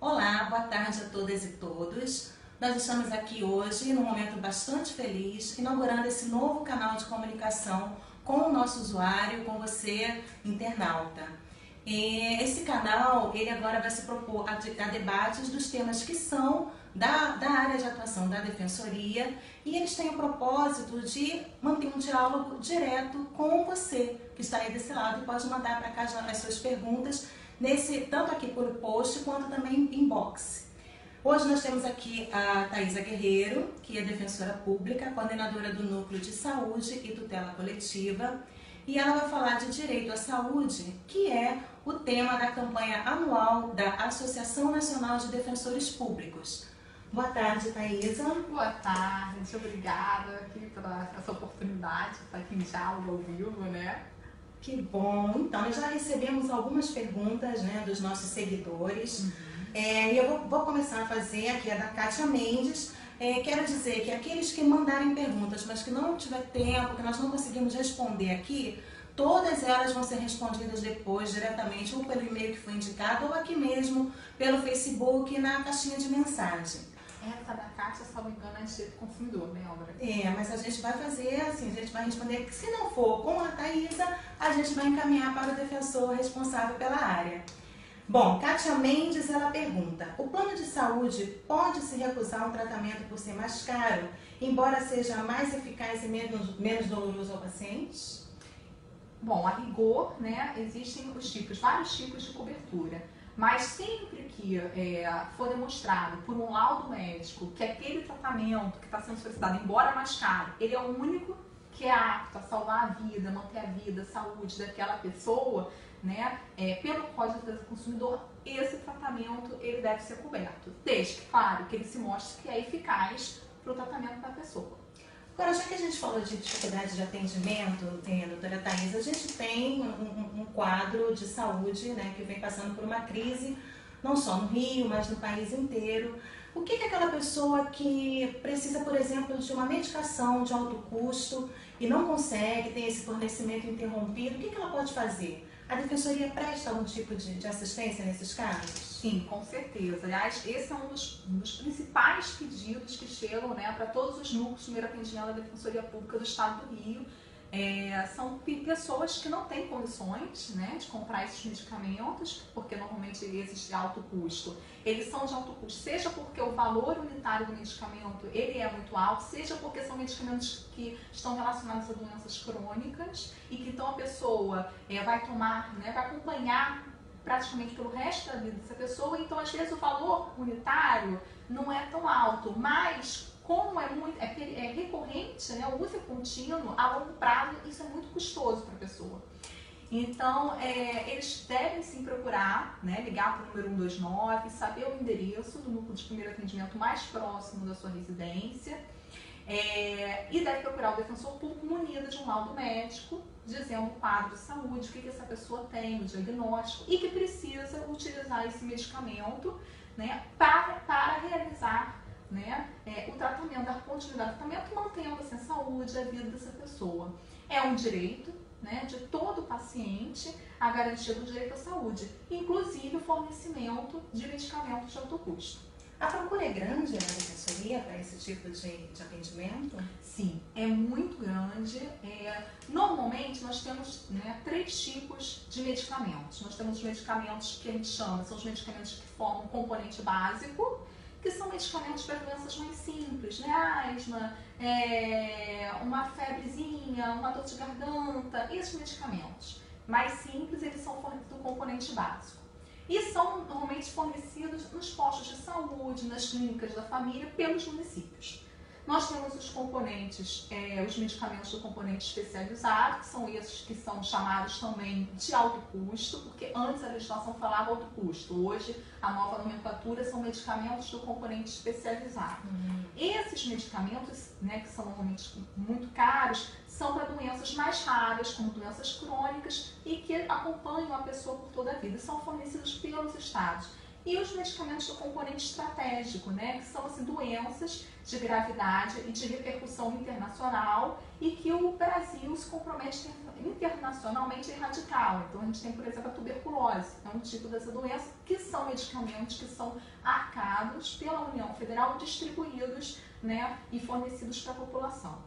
Olá, boa tarde a todas e todos. Nós estamos aqui hoje, num momento bastante feliz, inaugurando esse novo canal de comunicação com o nosso usuário, com você, internauta. Esse canal, ele agora vai se propor a debates dos temas que são da área de atuação da Defensoria, e eles têm o propósito de manter um diálogo direto com você, que está aí desse lado, e pode mandar para cá as suas perguntas, tanto aqui por post quanto também em inbox. Hoje nós temos aqui a Thaisa Guerreiro, que é defensora pública, coordenadora do Núcleo de Saúde e Tutela Coletiva, e ela vai falar de direito à saúde, que é o tema da campanha anual da Associação Nacional de Defensores Públicos. Boa tarde, Thaisa. Boa tarde, obrigada aqui pela essa oportunidade de estar aqui em diálogo ao vivo, né? Que bom! Então, nós já recebemos algumas perguntas, né, dos nossos seguidores. E eu vou começar a fazer aqui a da Kátia Mendes. Quero dizer que aqueles que mandarem perguntas, mas que não tiver tempo, que nós não conseguimos responder aqui, todas elas vão ser respondidas depois, diretamente, ou pelo e-mail que foi indicado, ou aqui mesmo, pelo Facebook, na caixinha de mensagem. Essa da Kátia, se não me engano, é de consumidor, né, Álvaro? Mas a gente vai fazer assim, a gente vai responder que se não for com a Thaisa, a gente vai encaminhar para o defensor responsável pela área. Bom, Kátia Mendes, ela pergunta: o plano de saúde pode se recusar a um tratamento por ser mais caro, embora seja mais eficaz e menos doloroso ao paciente? Bom, a rigor, né, existem vários tipos de cobertura. Mas sempre que for demonstrado por um laudo médico que aquele tratamento que está sendo solicitado, embora mais caro, ele é o único que é apto a salvar a vida, manter a vida, a saúde daquela pessoa, né, pelo Código de Defesa do Consumidor, esse tratamento ele deve ser coberto, desde que, claro, que ele se mostre que é eficaz para o tratamento da pessoa. Agora, já que a gente falou de dificuldade de atendimento, doutora Thaisa, a gente tem um quadro de saúde, né, que vem passando por uma crise, não só no Rio, mas no país inteiro. O que é aquela pessoa que precisa, por exemplo, de uma medicação de alto custo e não consegue, tem esse fornecimento interrompido, o que ela pode fazer? A Defensoria presta algum tipo de assistência nesses casos? Sim, com certeza. Aliás, esse é um dos principais pedidos que chegam, né, para todos os núcleos de primeiro atendimento da Defensoria Pública do Estado do Rio. São pessoas que não têm condições, né, de comprar esses medicamentos, porque normalmente esses de alto custo, eles são de alto custo, seja porque o valor unitário do medicamento ele é muito alto, seja porque são medicamentos que estão relacionados a doenças crônicas e que então a pessoa vai tomar, né, vai acompanhar praticamente pelo resto da vida dessa pessoa, então às vezes o valor unitário não é tão alto, mas como é recorrente, né, o uso contínuo, a longo prazo, isso é muito custoso para a pessoa. Então, eles devem sim procurar, né, ligar para o número 129, saber o endereço do núcleo de primeiro atendimento mais próximo da sua residência, e deve procurar o defensor público munido de um laudo médico, dizendo o quadro de saúde, o que essa pessoa tem, o diagnóstico, e que precisa utilizar esse medicamento, né, para realizar, né, o tratamento, a continuidade do tratamento, mantendo assim, a saúde, a vida dessa pessoa. É um direito, né, de todo paciente a garantia do direito à saúde, inclusive o fornecimento de medicamentos de alto custo. A procura é grande na Defensoria para esse tipo de atendimento? Sim, é muito grande. Normalmente nós temos, né, 3 tipos de medicamentos. Nós temos os medicamentos que a gente chama, são os medicamentos que formam um componente básico, que são medicamentos para doenças mais simples, né? Asma, uma febrezinha, uma dor de garganta, esses medicamentos mais simples, eles são fornecidos do componente básico. E são normalmente fornecidos nos postos de saúde, nas clínicas da família, pelos municípios. Nós temos os componentes, os medicamentos do componente especializado, que são esses que são chamados também de alto custo, porque antes a legislação falava alto custo, hoje a nova nomenclatura são medicamentos do componente especializado. Esses medicamentos, né, que são normalmente muito caros, são para doenças mais raras, como doenças crônicas, e que acompanham a pessoa por toda a vida, são fornecidos pelos estados. e os medicamentos do componente estratégico, né, que são assim, doenças de gravidade e de repercussão internacional e que o Brasil se compromete internacionalmente a erradicar. Então a gente tem, por exemplo, a tuberculose, é um tipo dessa doença, que são medicamentos que são arcados pela União Federal, distribuídos, né, e fornecidos para a população.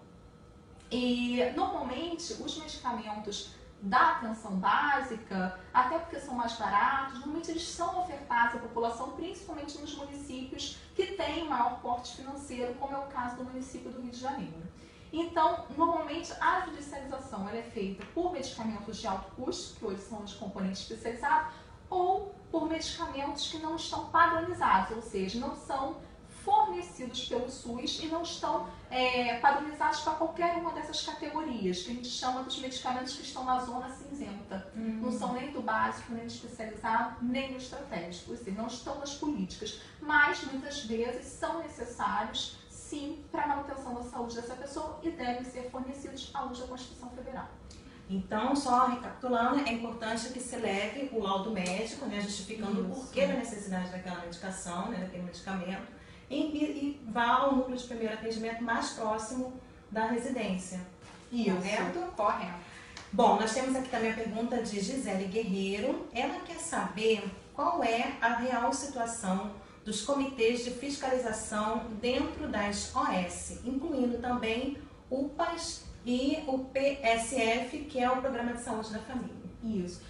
E normalmente os medicamentos da atenção básica, até porque são mais baratos, normalmente eles são ofertados à população, principalmente nos municípios que têm maior porte financeiro, como é o caso do município do Rio de Janeiro. Então, normalmente a judicialização ela é feita por medicamentos de alto custo, que hoje são de componente especializado, ou por medicamentos que não estão padronizados, ou seja, não são fornecidos pelo SUS e não estão padronizados para qualquer uma dessas categorias, que a gente chama dos medicamentos que estão na zona cinzenta. Não são nem do básico, nem do especializado, nem do estratégico, ou seja, não estão nas políticas, mas muitas vezes são necessários, sim, para a manutenção da saúde dessa pessoa e devem ser fornecidos à luz da Constituição Federal. Então, só recapitulando, é importante que se leve o laudo médico, né, justificando o porquê da necessidade daquela medicação, né, daquele medicamento, e vá ao núcleo de primeiro atendimento mais próximo da residência. Correto? Correto. Bom, nós temos aqui também a pergunta de Gisele Guerreiro. Ela quer saber qual é a real situação dos comitês de fiscalização dentro das OS, incluindo também o PAS e o PSF, que é o Programa de Saúde da Família. Isso.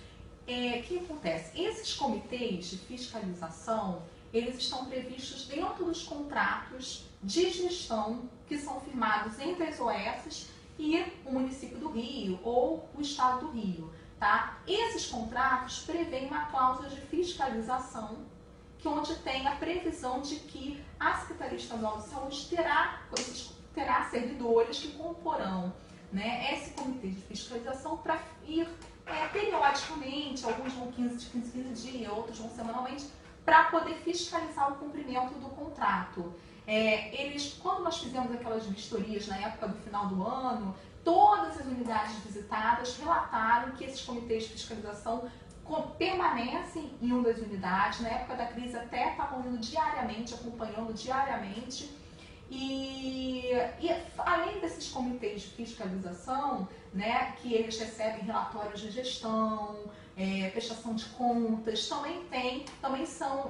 O que acontece? Esses comitês de fiscalização, eles estão previstos dentro dos contratos de gestão que são firmados entre as OS e o município do Rio ou o estado do Rio. Tá? Esses contratos prevêem uma cláusula de fiscalização, que onde tem a previsão de que a Secretaria Estadual de Saúde terá servidores que comporão, né, esse comitê de fiscalização para ir periodicamente, alguns vão 15 dias, outros vão semanalmente, para poder fiscalizar o cumprimento do contrato. Quando nós fizemos aquelas vistorias na época do final do ano, todas as unidades visitadas relataram que esses comitês de fiscalização permanecem em uma das unidades. Na época da crise até estavam indo diariamente, acompanhando diariamente. E além desses comitês de fiscalização, né, que eles recebem relatórios de gestão, prestação de contas,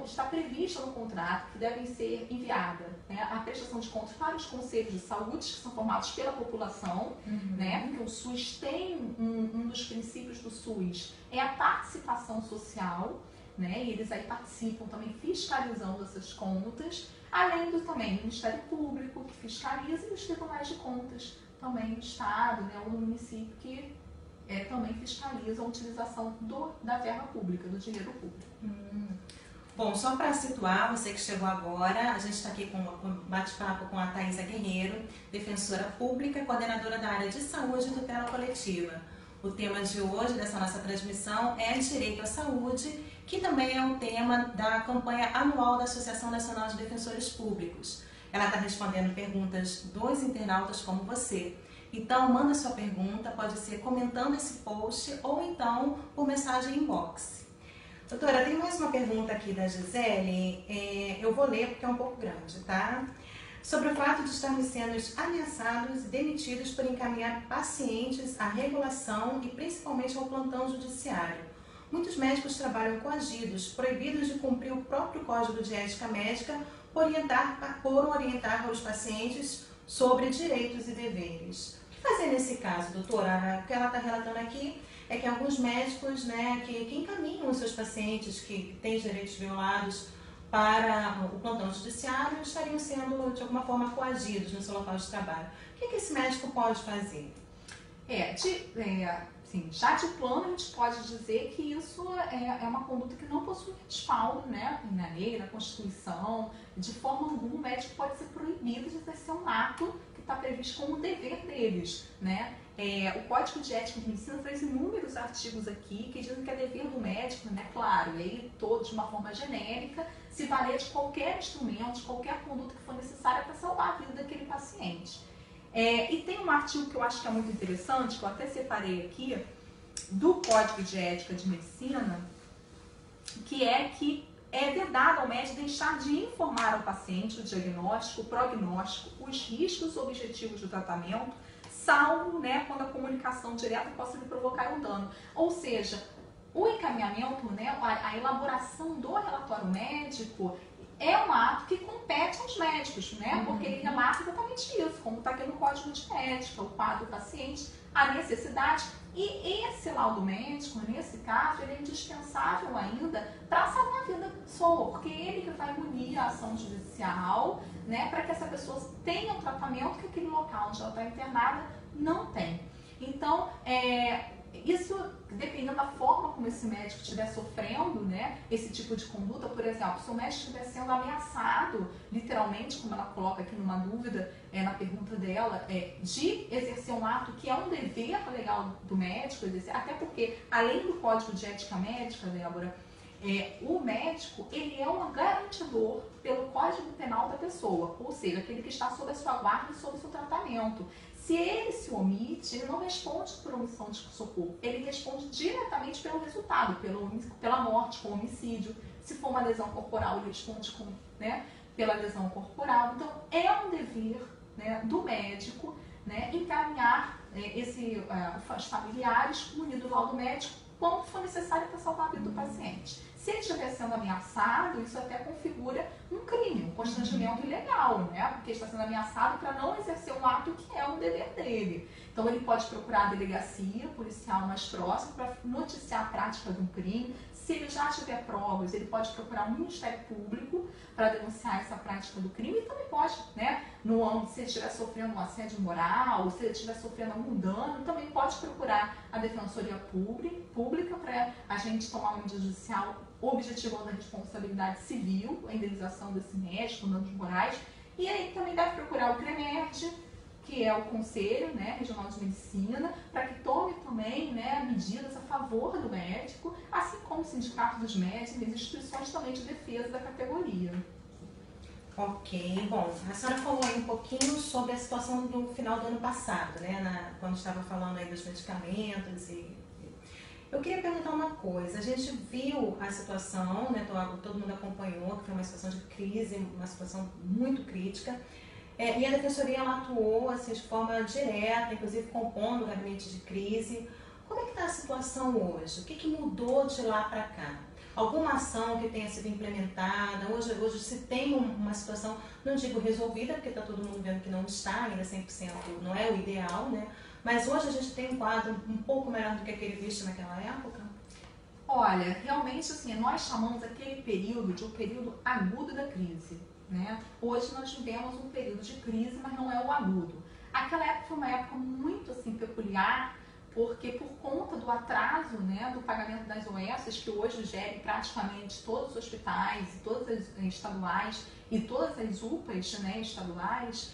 está prevista no contrato que devem ser enviada, né, a prestação de contas para os conselhos de saúde, que são formados pela população, né, porque o SUS tem um dos princípios do SUS é a participação social, né, e eles aí participam também fiscalizando essas contas, além do também Ministério Público, que fiscaliza, e os tribunais de contas também do Estado, né, ou do município, que também fiscalizam a utilização da verba pública, do dinheiro público. Bom, só para situar, você que chegou agora, a gente está aqui com um bate-papo com a Thaisa Guerreiro, defensora pública, coordenadora da área de saúde e tutela coletiva. O tema de hoje, dessa nossa transmissão, é Direito à Saúde, que também é um tema da campanha anual da Associação Nacional de Defensores Públicos. Ela está respondendo perguntas dos internautas como você. Então, manda sua pergunta, pode ser comentando esse post ou então por mensagem inbox. Doutora, tem mais uma pergunta aqui da Gisele, eu vou ler porque é um pouco grande, tá? Sobre o fato de estarmos sendo ameaçados e demitidos por encaminhar pacientes à regulação e principalmente ao plantão judiciário. Muitos médicos trabalham coagidos, proibidos de cumprir o próprio Código de Ética Médica por orientar os pacientes sobre direitos e deveres. O que fazer nesse caso, doutora? O que ela está relatando aqui é que alguns médicos, né, que encaminham os seus pacientes que têm direitos violados para o plantão judiciário estariam sendo, de alguma forma, coagidos no seu local de trabalho. O que esse médico pode fazer? Sim, já de plano a gente pode dizer que isso é uma conduta que não possui respaldo, né, na lei, na Constituição. De forma alguma o médico pode ser proibido de exercer um ato que está previsto como dever deles, né? O Código de Ética de Medicina traz inúmeros artigos aqui que dizem que é dever do médico, né, claro, ele todo de uma forma genérica, se valer de qualquer instrumento, de qualquer conduta que for necessária para salvar a vida daquele paciente. E tem um artigo que eu acho que é muito interessante, que eu até separei aqui, do Código de Ética de Medicina, que é vedado ao médico deixar de informar ao paciente o diagnóstico, o prognóstico, os riscos objetivos do tratamento, salvo, né, quando a comunicação direta possa lhe provocar um dano. Ou seja, o encaminhamento, né, a elaboração do relatório médico é um ato que compete aos médicos, né? Porque ele relata exatamente isso, como está aqui no Código de Ética, o quadro do paciente, a necessidade. E esse laudo médico, nesse caso, ele é indispensável ainda para salvar a vida da pessoa, porque ele que vai munir a ação judicial, né? Para que essa pessoa tenha um tratamento que aquele local onde ela está internada não tem. Então, isso, dependendo da forma como esse médico estiver sofrendo, né, esse tipo de conduta, por exemplo, se o médico estiver sendo ameaçado, literalmente, como ela coloca aqui numa dúvida, na pergunta dela, de exercer um ato que é um dever legal do médico, até porque, além do Código de Ética Médica, Débora, o médico, ele é um garantidor pelo Código Penal da pessoa, ou seja, aquele que está sob a sua guarda e sob o seu tratamento. Se ele se omite, ele não responde por omissão de socorro, ele responde diretamente pelo resultado, pela morte, com homicídio. Se for uma lesão corporal, ele responde pela lesão corporal. Então, é um dever, né, do médico, né, encaminhar os familiares munido do laudo médico quando for necessário para salvar a vida do paciente. Se ele estiver sendo ameaçado, isso até configura um crime, um constrangimento ilegal, né? Porque está sendo ameaçado para não exercer um ato que é um dever dele. Então ele pode procurar a delegacia policial mais próxima para noticiar a prática de um crime. Se ele já tiver provas, ele pode procurar o Ministério Público para denunciar essa prática do crime e também pode, né, se ele estiver sofrendo um assédio moral, se ele estiver sofrendo algum dano, também pode procurar a Defensoria Pública para a gente tomar uma medida judicial objetivando a responsabilidade civil, a indenização desse médico, danos morais. E aí também deve procurar o CREMERD, que é o Conselho, né, Regional de Medicina, para que tome também, né, medidas a favor do médico, assim como o Sindicato dos Médicos e as instituições também de defesa da categoria. Ok, bom, a senhora falou aí um pouquinho sobre a situação do final do ano passado, né, quando estava falando aí dos medicamentos e... Eu queria perguntar uma coisa, a gente viu a situação, né, todo mundo acompanhou, que foi uma situação de crise, uma situação muito crítica, e a Defensoria ela atuou assim, de forma direta, inclusive compondo o gabinete de crise. Como é que está a situação hoje? O que mudou de lá para cá? Alguma ação que tenha sido implementada? Hoje se tem uma situação, não digo resolvida, porque está todo mundo vendo que não está, ainda 100% não é o ideal, né? Mas hoje a gente tem um quadro um pouco melhor do que aquele visto naquela época? Olha, realmente assim, nós chamamos aquele período de um período agudo da crise, né? Hoje nós vivemos um período de crise, mas não é o agudo. Aquela época foi uma época muito assim, peculiar, porque por conta do atraso, né, do pagamento das OS, que hoje gere praticamente todos os hospitais, todas as estaduais e todas as UPAs, né, estaduais,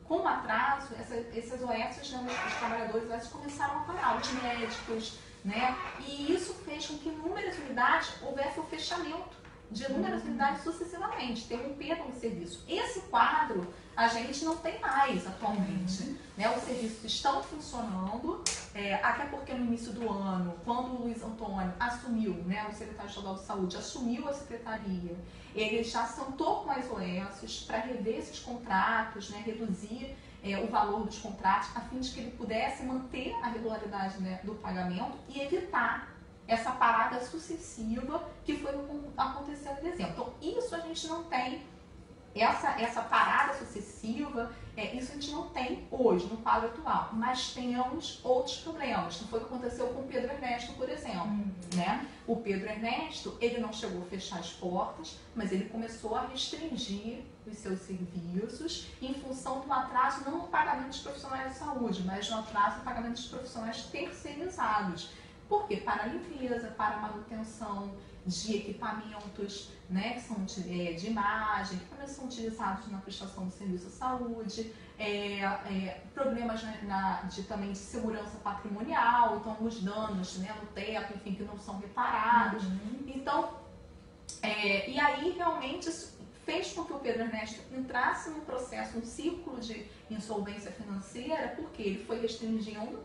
com o atraso, essas OS, né, os trabalhadores OS começaram a parar, os médicos, né, e isso fez com que em inúmeras unidades houvesse o fechamento de inúmeras unidades sucessivamente, interromperam o serviço. Esse quadro a gente não tem mais atualmente, né? Os serviços estão funcionando, até porque no início do ano, quando o Luiz Antônio assumiu, né, o secretário estadual de saúde assumiu a secretaria, ele já sentou com as OS para rever esses contratos, né, reduzir o valor dos contratos, a fim de que ele pudesse manter a regularidade, né, do pagamento e evitar essa parada sucessiva que foi o que aconteceu em dezembro. Então, isso a gente não tem, essa parada sucessiva, isso a gente não tem hoje, no quadro atual. Mas temos outros problemas, que foi o que aconteceu com o Pedro Ernesto, por exemplo. Né? O Pedro Ernesto, ele não chegou a fechar as portas, mas ele começou a restringir os seus serviços em função do atraso, não no pagamento dos profissionais de saúde, mas no atraso no pagamento dos profissionais terceirizados. Por quê? Para a limpeza, para a manutenção de equipamentos, né, que são de imagem, que também são utilizados na prestação do serviço de saúde, problemas também de segurança patrimonial, então os danos, né, no teto, enfim, que não são reparados. Então, e aí realmente isso fez com que o Pedro Ernesto entrasse num processo, um círculo de insolvência financeira, porque ele foi restringindo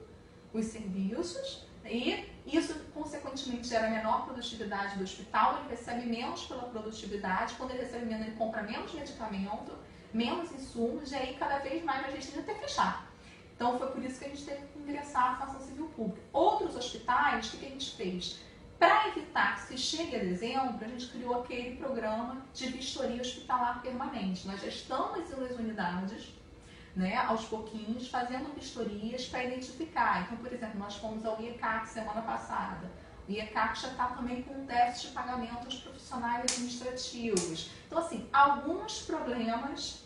os serviços e Isso, consequentemente, gera menor produtividade do hospital, ele recebe menos pela produtividade, quando ele recebe menos, ele compra menos medicamento, menos insumos, e aí cada vez mais a gente tem que fechar. Então foi por isso que a gente teve que ingressar na ação civil pública. Outros hospitais, o que a gente fez? Para evitar que se chegue a dezembro, a gente criou aquele programa de vistoria hospitalar permanente. Nós já estamos nas unidades, né, aos pouquinhos, fazendo vistorias para identificar. Então, por exemplo, nós fomos ao IECAC semana passada. O IECAC já está também com um déficit de pagamento aos profissionais administrativos. Então, assim, alguns problemas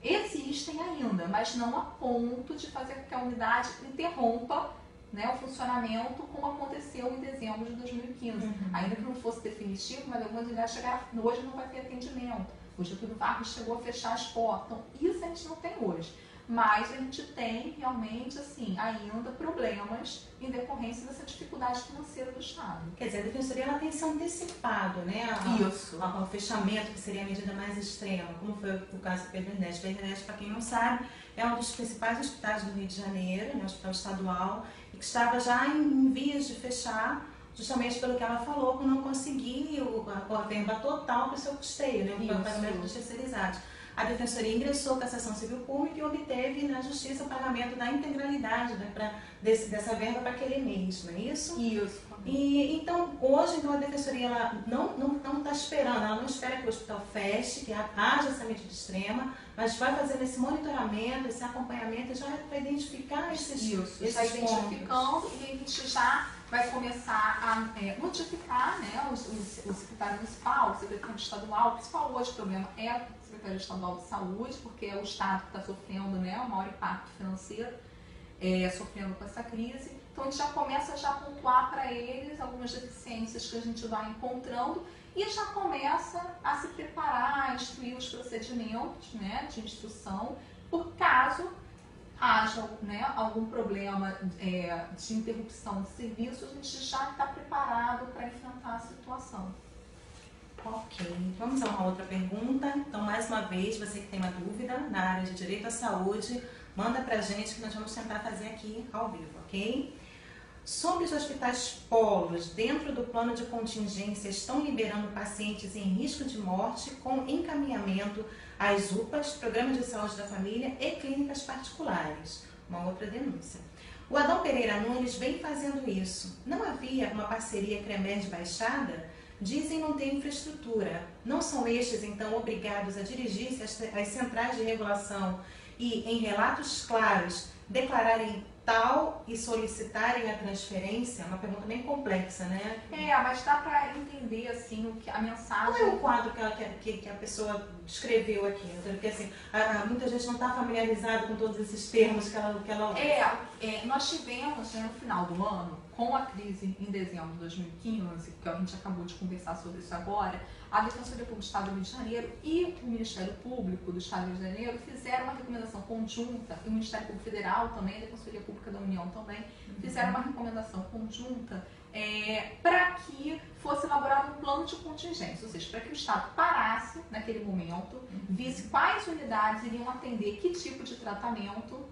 existem ainda, mas não a ponto de fazer com que a unidade interrompa, né, o funcionamento como aconteceu em dezembro de 2015. Ainda que não fosse definitivo, mas algumas unidades chegaram, hoje não vai ter atendimento. Hoje o Túlio Vargas chegou a fechar as portas. Então, isso a gente não tem hoje. Mas a gente tem realmente, assim, ainda problemas em decorrência dessa dificuldade financeira do Estado. Quer dizer, a Defensoria ela tem se antecipado, né? Isso. Ao fechamento, que seria a medida mais extrema, como foi o caso do Pedro Ernesto. Pedro Ernesto, para quem não sabe, é um dos principais hospitais do Rio de Janeiro, né, hospital estadual, e que estava já em vias de fechar, justamente pelo que ela falou, por não conseguir a verba total para o seu custeio, né, para o pagamento dos terceirizados. A Defensoria ingressou com a Cassação Civil Pública e obteve na Justiça o pagamento da integralidade, né, dessa verba para aquele mês, não é isso? Isso. E então, hoje, então, a Defensoria ela não está esperando, ela não espera que o hospital feche, que haja essa medida extrema, mas vai fazendo esse monitoramento, esse acompanhamento, já para identificar esses pontos. Está identificando e a gente já vai começar a notificar, né, o secretário municipal, o secretário estadual. O principal hoje problema é o secretário estadual de saúde, porque é o Estado que está sofrendo, né, o maior impacto financeiro, sofrendo com essa crise. Então a gente já começa a pontuar para eles algumas deficiências que a gente vai encontrando e já começa a se preparar, a instruir os procedimentos, né, de instrução, por caso haja, né, algum problema de interrupção de serviço, a gente já está preparado para enfrentar a situação. Ok, vamos a uma outra pergunta. Então, mais uma vez, você que tem uma dúvida na área de direito à saúde, manda pra gente que nós vamos tentar fazer aqui ao vivo, ok? Sobre os hospitais polos, dentro do plano de contingência, estão liberando pacientes em risco de morte com encaminhamento às UPAs, Programas de Saúde da Família e clínicas particulares. Uma outra denúncia. O Adão Pereira Nunes vem fazendo isso. Não havia uma parceria CREMERD Baixada? Dizem não ter infraestrutura. Não são estes, então, obrigados a dirigir-se às centrais de regulação e, em relatos claros, declararem tal e solicitarem a transferência? É uma pergunta bem complexa, né? Mas dá para entender, assim, a mensagem... Qual é o quadro que a pessoa descreveu aqui? Porque, assim, muita gente não está familiarizada com todos esses termos que ela usa. Nós tivemos, né, no final do ano, com a crise em dezembro de 2015, que a gente acabou de conversar sobre isso agora, a Defensoria Pública do Estado do Rio de Janeiro e o Ministério Público do Estado do Rio de Janeiro fizeram uma recomendação conjunta, e o Ministério Público Federal também, a Defensoria Pública da União também, fizeram uma recomendação conjunta para que fosse elaborado um plano de contingência, ou seja, para que o Estado parasse naquele momento, visse quais unidades iriam atender que tipo de tratamento,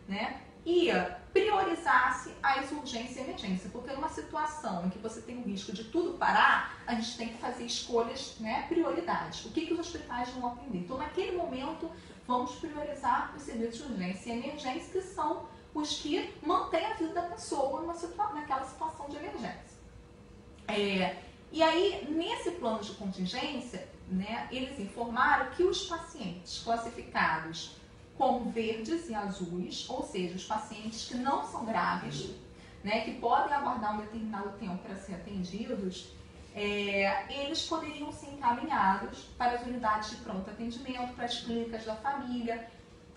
né, e priorizasse as urgências e emergências, porque numa situação em que você tem o risco de tudo parar, a gente tem que fazer escolhas, né, prioridades. O que os hospitais vão atender? Então, naquele momento, vamos priorizar os serviços de urgência e emergência, que são os que mantêm a vida da pessoa naquela situação de emergência. E aí, nesse plano de contingência, né, eles informaram que os pacientes classificados como verdes e azuis, ou seja, os pacientes que não são graves, né, que podem aguardar um determinado tempo para ser atendidos, eles poderiam ser encaminhados para as unidades de pronto atendimento, para as clínicas da família,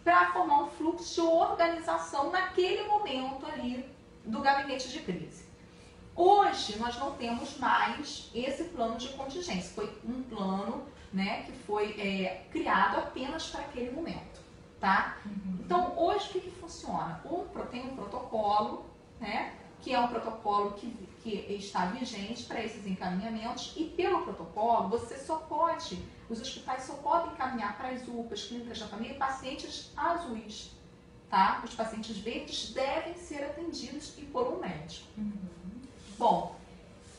para formar um fluxo de organização naquele momento ali do gabinete de crise. Hoje, nós não temos mais esse plano de contingência. Foi um plano, né, que foi criado apenas para aquele momento. Tá? Então, hoje, o que funciona? Tem um protocolo, né, que é um protocolo que está vigente para esses encaminhamentos, e pelo protocolo, os hospitais só podem encaminhar para as UPAs, clínicas da família, pacientes azuis. Tá? Os pacientes verdes devem ser atendidos e por um médico. Bom,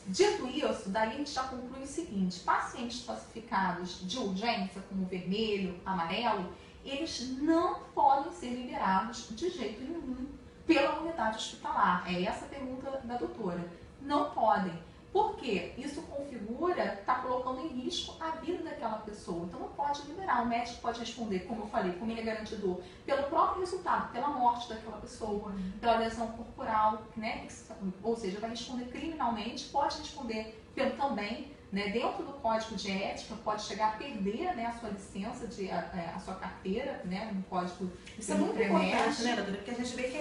dito isso, daí a gente já conclui o seguinte: pacientes classificados de urgência, como vermelho, amarelo, eles não podem ser liberados de jeito nenhum pela unidade hospitalar. É essa a pergunta da doutora. Não podem. Por quê? Isso configura, está colocando em risco a vida daquela pessoa. Então não pode liberar. O médico pode responder, como eu falei, como ele é garantidor, pelo próprio resultado, pela morte daquela pessoa, pela lesão corporal, né? Ou seja, vai responder criminalmente, pode responder também, né, dentro do código de ética, pode chegar a perder, né, a sua licença, a sua carteira, né, no código. Isso é muito importante, né, doutora? Porque a gente vê que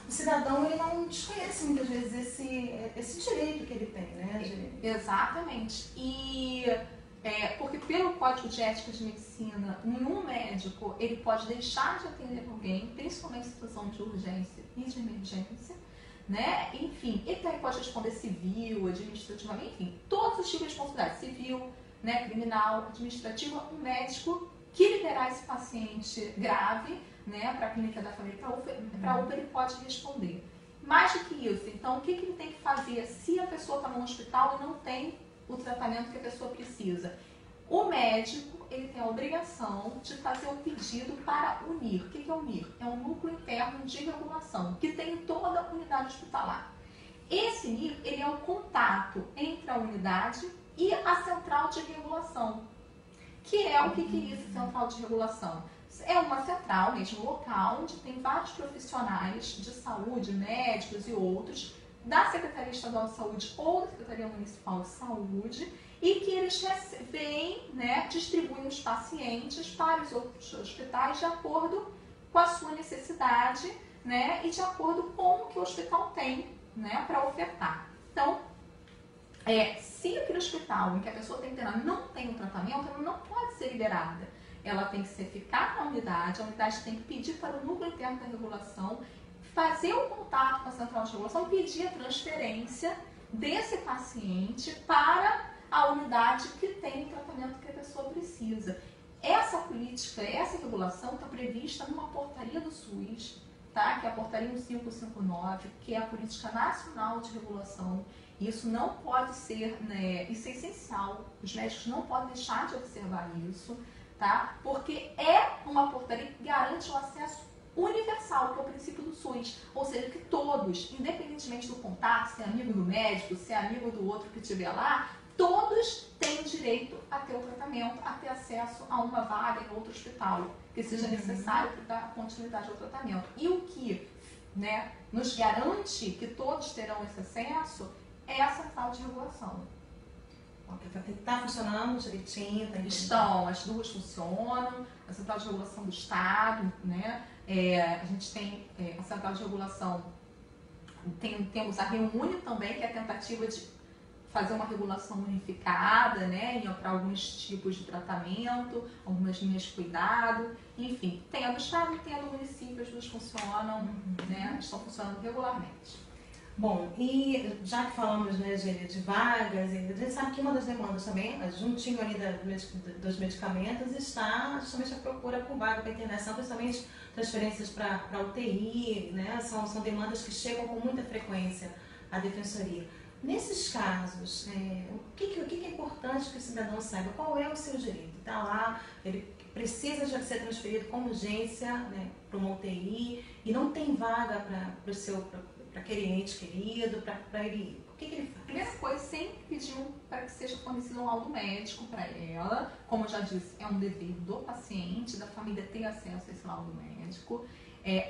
o cidadão ele não desconhece muitas vezes esse direito que ele tem, né? Exatamente. E porque pelo código de ética de medicina, nenhum médico ele pode deixar de atender alguém, principalmente em situação de urgência e de emergência, né? Enfim, ele também pode responder civil, administrativamente, enfim, todos os tipos de responsabilidade, civil, né, criminal, administrativa, um médico que liberar esse paciente grave, né, para a clínica da família, para a UPA, ele pode responder. Mais do que isso, então, o que ele tem que fazer se a pessoa está no hospital e não tem o tratamento que a pessoa precisa? O médico ele tem a obrigação de fazer um pedido para o NIR. O que é o NIR? É um núcleo interno de regulação, que tem em toda a unidade hospitalar. Esse NIR ele é o contato entre a unidade e a central de regulação. Que é o que é isso, central de regulação? É uma central, mesmo local, onde tem vários profissionais de saúde, médicos e outros, da Secretaria Estadual de Saúde ou da Secretaria Municipal de Saúde, e que eles vêm, né, distribuem os pacientes para os outros hospitais de acordo com a sua necessidade, né, e de acordo com o que o hospital tem, né, para ofertar. Então, se aquele hospital em que a pessoa tem internada não tem um tratamento, ela não pode ser liberada. Ela tem que ficar na unidade, a unidade tem que pedir para o núcleo interno da regulação, fazer o contato com a central de regulação, pedir a transferência desse paciente para a unidade que tem o tratamento que a pessoa precisa. Essa política, essa regulação está prevista numa portaria do SUS, tá? Que é a portaria 1559, que é a política nacional de regulação. Isso não pode ser, né, isso é essencial, os médicos não podem deixar de observar isso, tá? Porque é uma portaria que garante o acesso universal, que é o princípio do SUS, ou seja, que todos, independentemente do contato, se é amigo do médico, se é amigo do outro que estiver lá, todos têm direito a ter o tratamento, a ter acesso a uma vaga em outro hospital, que seja necessário para dar continuidade ao tratamento. E o que, né, nos garante que todos terão esse acesso é a central de regulação. Está funcionando direitinho? Estão, as duas funcionam, a central de regulação do Estado, né? A gente tem a central de regulação, temos a Reúne também, que é a tentativa de fazer uma regulação unificada, né, para alguns tipos de tratamento, algumas linhas de cuidado, enfim. Tem a do Estado e tem a do município, as duas funcionam, né, estão funcionando regularmente. Bom, e já que falamos, né, de vagas, a gente sabe que uma das demandas também, juntinho ali dos medicamentos, está justamente a procura por vaga para internação, principalmente transferências para UTI, né, são demandas que chegam com muita frequência à defensoria. Nesses casos, o que é importante que o cidadão saiba? Qual é o seu direito? Está lá, ele precisa já ser transferido com urgência, né, para uma UTI e não tem vaga para aquele ente querido, para ele ir. O que ele faz? Primeira coisa, sempre pedir para que seja fornecido um laudo médico para ela. Como eu já disse, é um dever do paciente, da família ter acesso a esse laudo médico.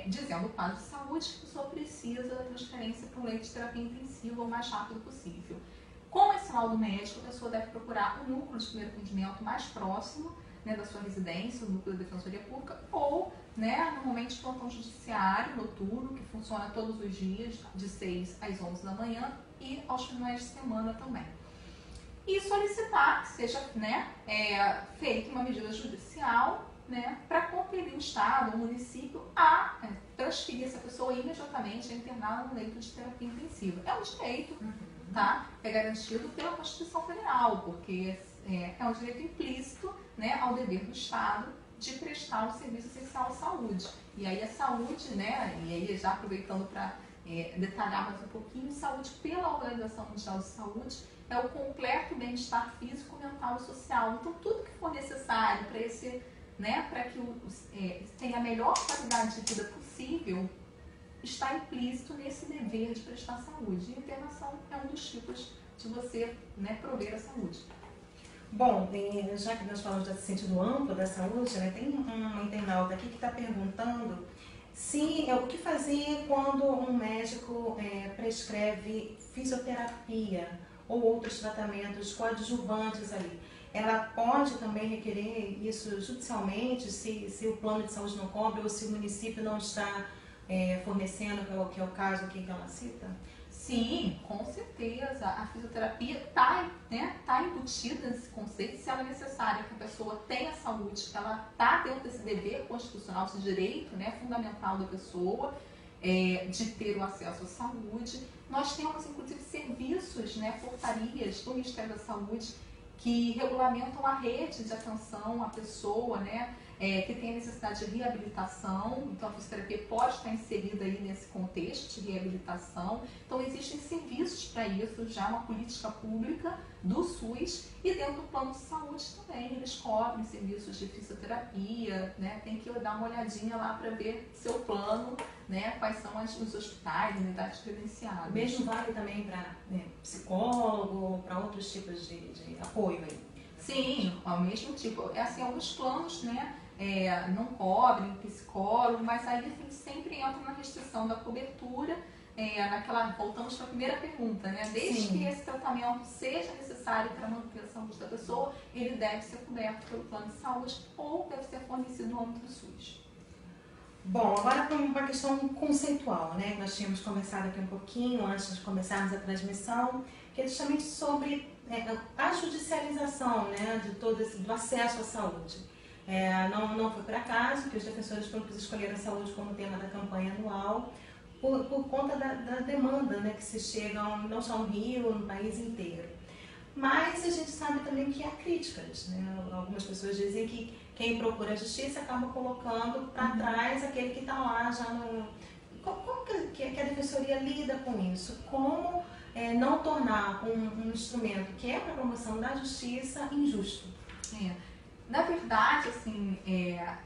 Dizendo o quadro de saúde que a pessoa precisa da transferência para um leito de terapia intensiva o mais rápido possível. Com esse laudo médico, a pessoa deve procurar o núcleo de primeiro atendimento mais próximo, né, da sua residência, o núcleo da Defensoria Pública, ou, né, normalmente, plantão judiciário noturno, que funciona todos os dias, de 6 às 11 da manhã, e aos finais de semana também. E solicitar que seja, né, feita uma medida judicial, né, para compelir o Estado, o município, a transferir essa pessoa imediatamente a internar no leito de terapia intensiva. É um direito, tá? É garantido pela Constituição Federal, porque é um direito implícito, né, ao dever do Estado de prestar o serviço essencial à saúde. E aí a saúde, né, e aí já aproveitando para detalhar mais um pouquinho, saúde pela Organização Mundial de Saúde é o completo bem-estar físico, mental e social. Então, tudo que for necessário para esse, né, para que tenha a melhor qualidade de vida possível, está implícito nesse dever de prestar saúde. E a internação é um dos tipos de você, né, prover a saúde. Bom, já que nós falamos desse sentido amplo da saúde, né, tem um internauta aqui que está perguntando o que fazer quando um médico prescreve fisioterapia ou outros tratamentos coadjuvantes ali. Ela pode também requerer isso judicialmente, se o plano de saúde não cobre ou se o município não está fornecendo, que é o caso aqui que ela cita? Sim, com certeza. A fisioterapia está, né, embutida nesse conceito, se ela é necessária que a pessoa tenha saúde, que ela está dentro desse dever constitucional, esse direito, né, fundamental da pessoa, de ter o acesso à saúde. Nós temos, inclusive, serviços, né, portarias do Ministério da Saúde que regulamentam a rede de atenção à pessoa, né, que tem necessidade de reabilitação. Então, a fisioterapia pode estar inserida aí nesse contexto de reabilitação. Então, existem serviços para isso, já uma política pública do SUS, e dentro do plano de saúde também, eles cobrem serviços de fisioterapia, né? Tem que dar uma olhadinha lá para ver seu plano, né? Quais são os hospitais, unidades credenciadas. Mesmo vale também para psicólogo, para outros tipos de apoio aí? Sim, ao mesmo tipo. Assim, alguns planos, né, não cobrem psicólogo, mas aí a gente sempre entra na restrição da cobertura, voltamos para a primeira pergunta, né? Desde Sim. que esse tratamento seja necessário para a manutenção da pessoa, ele deve ser coberto pelo plano de saúde ou deve ser fornecido no âmbito do SUS. Bom, agora para uma questão conceitual, né? Nós tínhamos conversado aqui um pouquinho antes de começarmos a transmissão, que é justamente sobre a judicialização, né, do acesso à saúde. Não foi por acaso que os defensores públicos escolheram a saúde como tema da campanha anual, por conta da demanda, né, que se chegam não só no Rio, no país inteiro. Mas a gente sabe também que há críticas, né? Algumas pessoas dizem que quem procura a justiça acaba colocando para trás aquele que está lá já no... Como que a defensoria lida com isso? Como não tornar um instrumento que é para a promoção da justiça injusto? Na verdade, assim,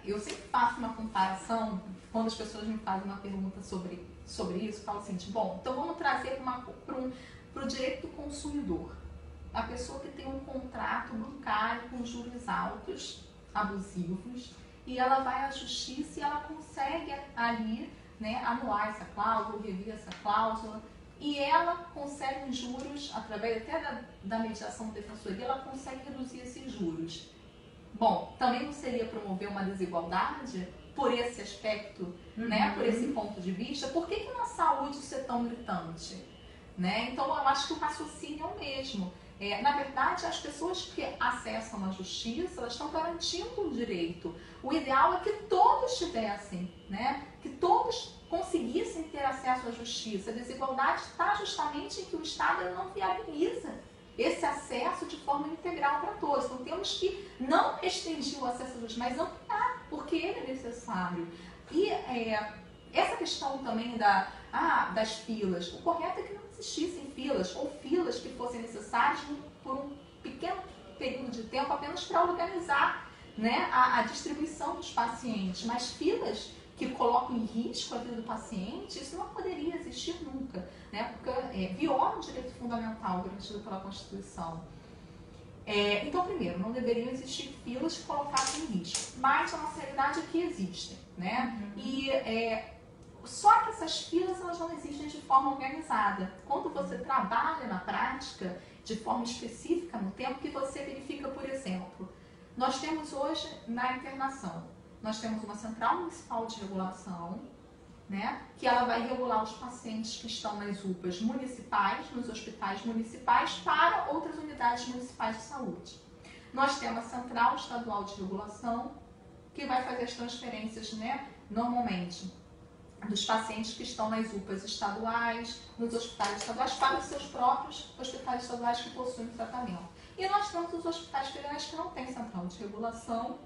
eu sempre faço uma comparação, quando as pessoas me fazem uma pergunta sobre isso, eu falo assim, bom, então vamos trazer para o direito do consumidor. A pessoa que tem um contrato bancário com juros altos, abusivos, e ela vai à justiça e ela consegue ali, né, anular essa cláusula, rever essa cláusula, e ela consegue os juros, através até da mediação da defensoria, ela consegue reduzir esses juros. Bom, também não seria promover uma desigualdade por esse aspecto, né, por esse ponto de vista? Por que na saúde isso é tão gritante? Né? Então, eu acho que o raciocínio é o mesmo. Na verdade, as pessoas que acessam a justiça, elas estão garantindo um direito. O ideal é que todos tivessem, né? Que todos conseguissem ter acesso à justiça. A desigualdade está justamente em que o Estado não viabiliza esse acesso de forma integral para todos. Então, temos que não restringir o acesso à justiça, mas ampliar, porque ele é necessário. E essa questão também das filas, o correto é que não existissem filas, ou filas que fossem necessárias por um pequeno período de tempo apenas para organizar, né, a distribuição dos pacientes, mas filas que colocam em risco a vida do paciente, isso não poderia existir nunca, né, porque viola um direito fundamental garantido pela Constituição. Então, primeiro, não deveriam existir filas que colocassem em risco, mas a nossa realidade é que existem, né? Só que essas filas elas não existem de forma organizada. Quando você trabalha na prática, de forma específica no tempo, que você verifica, por exemplo, nós temos hoje na internação, nós temos uma central municipal de regulação, né, que ela vai regular os pacientes que estão nas UPAs municipais, nos hospitais municipais, para outras unidades municipais de saúde. Nós temos a central estadual de regulação, que vai fazer as transferências, né, normalmente, dos pacientes que estão nas UPAs estaduais, nos hospitais estaduais, para os seus próprios hospitais estaduais que possuem tratamento. E nós temos os hospitais federais que não têm central de regulação,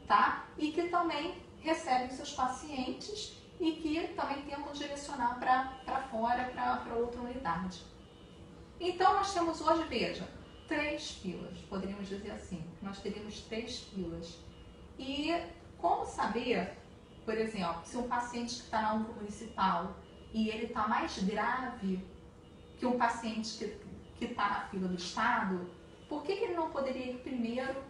tá? E que também recebem seus pacientes e que também tentam direcionar para fora, para outra unidade. Então, nós temos hoje, veja, 3 filas, poderíamos dizer assim. Nós teríamos 3 filas. E como saber, por exemplo, se um paciente que está na UPA municipal e ele está mais grave que um paciente que está na fila do Estado, por que ele não poderia ir primeiro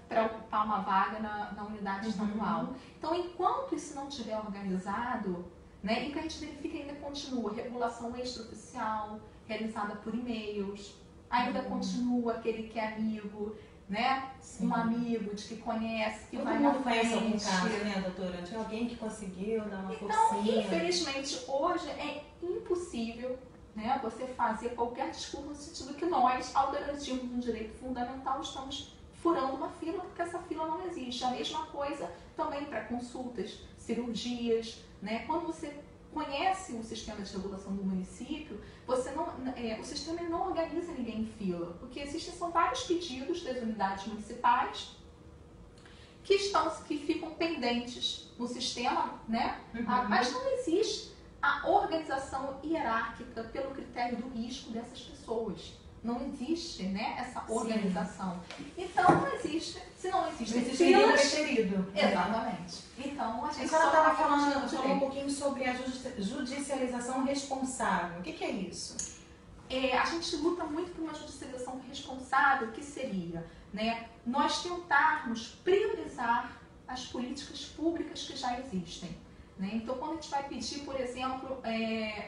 para ocupar uma vaga na unidade estadual? Então, enquanto isso não estiver organizado, né, e que a gente verifica ainda continua regulação extraoficial, realizada por e-mails, ainda continua aquele que é amigo, né? Sim. Um amigo de que conhece, que Todo vai mundo na conhece algum frente. caso, né, doutora? Tinha alguém que conseguiu dar uma Então, forcinha. infelizmente, hoje é impossível, né, você fazer qualquer discurso no sentido que nós, ao garantirmos um direito fundamental, estamos furando uma fila, porque essa fila não existe. A mesma coisa também para consultas, cirurgias, né? Quando você conhece o sistema de regulação do município, o sistema não organiza ninguém em fila, porque são vários pedidos das unidades municipais que ficam pendentes no sistema, né? Mas não existe a organização hierárquica pelo critério do risco dessas pessoas. Não existe, né, essa organização. Então, não existe. Se não existe filas, preferido. Exatamente. Então, a gente só estava falando um pouquinho sobre a judicialização responsável. O que é isso? A gente luta muito por uma judicialização responsável, que seria, né, nós tentarmos priorizar as políticas públicas que já existem. Né? Então, quando a gente vai pedir, por exemplo,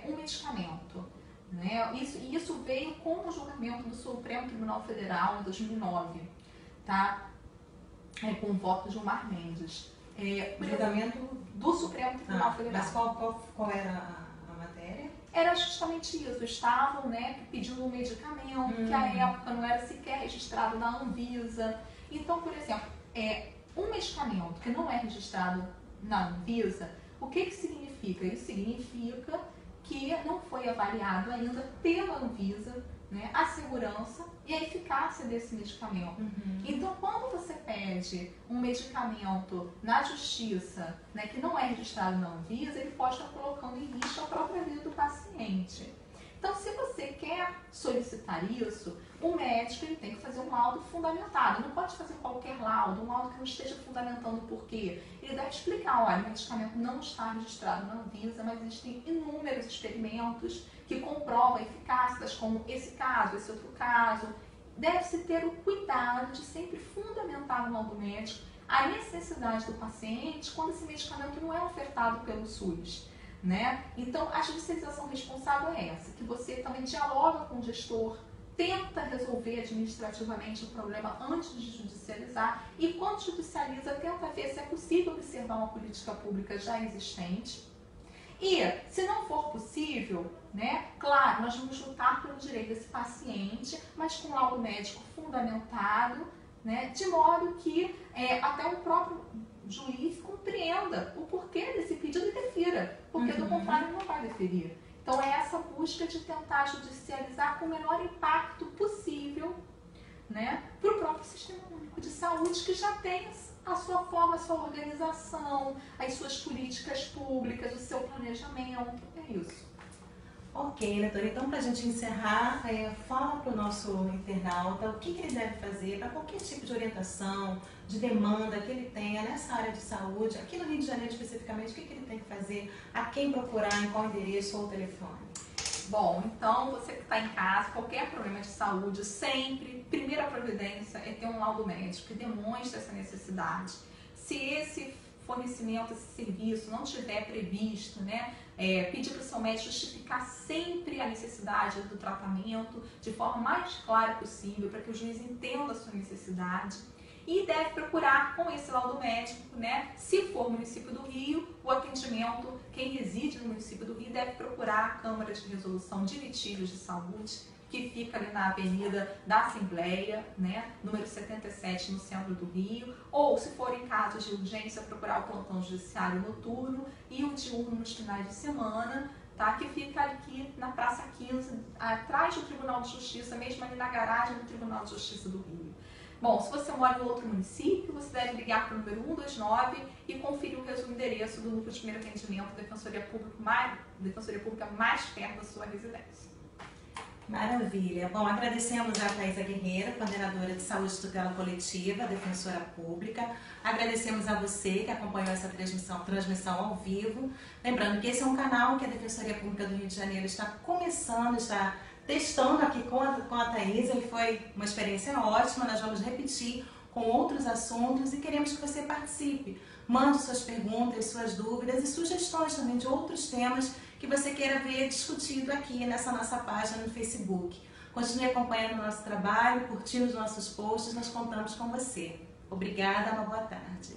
um medicamento, né? Isso veio com o julgamento do Supremo Tribunal Federal em 2009, tá? Com o voto de Gilmar Mendes. O julgamento do Supremo Tribunal Federal. Mas qual era a matéria? Era justamente isso. Estavam, né, pedindo um medicamento que à época não era sequer registrado na Anvisa. Então, por exemplo, um medicamento que não é registrado na Anvisa, o que significa? Isso significa que não foi avaliado ainda pela Anvisa, né, a segurança e a eficácia desse medicamento. Então, quando você pede um medicamento na justiça, né, que não é registrado na Anvisa, ele pode estar colocando em risco a própria vida do paciente. Então, se você quer solicitar isso, o médico ele tem que fazer um laudo fundamentado. Não pode fazer qualquer laudo, um laudo que não esteja fundamentando o porquê. Ele deve explicar, olha, o medicamento não está registrado na Anvisa, mas existem inúmeros experimentos que comprovam a eficácia, como esse caso, esse outro caso. Deve-se ter o cuidado de sempre fundamentar no laudo médico a necessidade do paciente quando esse medicamento não é ofertado pelo SUS. Né? Então, a judicialização responsável é essa, que você também dialoga com o gestor, tenta resolver administrativamente o problema antes de judicializar e, quando judicializa, tenta ver se é possível observar uma política pública já existente. E, se não for possível, né, claro, nós vamos lutar pelo direito desse paciente, mas com laudo médico fundamentado, né, de modo que até o próprio juiz compreenda o porquê desse pedido e defira, porque do contrário não vai deferir. Então é essa busca de tentar judicializar com o menor impacto possível, né, para o próprio Sistema Único de Saúde, que já tem a sua forma, a sua organização, as suas políticas públicas, o seu planejamento, é isso. Ok, doutora, então para a gente encerrar, fala para o nosso internauta o que ele deve fazer para qualquer tipo de orientação, de demanda que ele tenha nessa área de saúde, aqui no Rio de Janeiro especificamente, o que ele tem que fazer, a quem procurar, em qual endereço ou telefone. Bom, então você que está em casa, qualquer problema de saúde, sempre, primeira providência é ter um laudo médico que demonstre essa necessidade. Se esse fornecimento, esse serviço não estiver previsto, né, pedir para o seu médico justificar sempre a necessidade do tratamento de forma mais clara possível, para que o juiz entenda a sua necessidade. E deve procurar com esse laudo médico, né, se for município do Rio, o atendimento, quem reside no município do Rio deve procurar a Câmara de Resolução de Litígios de Saúde, que fica ali na Avenida da Assembleia, né, número 77, no centro do Rio, ou se for em casos de urgência, procurar o plantão judiciário noturno e o diurno nos finais de semana, tá, que fica aqui na Praça 15, atrás do Tribunal de Justiça, mesmo ali na garagem do Tribunal de Justiça do Rio. Bom, se você mora em outro município, você deve ligar para o número 129 e conferir o resumo endereço do Núcleo de Primeiro Atendimento da Defensoria Pública mais perto da sua residência. Maravilha. Bom, agradecemos a Thaisa Guerreiro, coordenadora de saúde e tutela coletiva, defensora pública. Agradecemos a você que acompanhou essa transmissão ao vivo. Lembrando que esse é um canal que a Defensoria Pública do Rio de Janeiro está começando, está testando aqui com a Thaisa, e foi uma experiência ótima. Nós vamos repetir com outros assuntos e queremos que você participe. Mande suas perguntas, suas dúvidas e sugestões também de outros temas que você queira ver discutido aqui nessa nossa página no Facebook. Continue acompanhando o nosso trabalho, curtindo os nossos posts, nós contamos com você. Obrigada, uma boa tarde.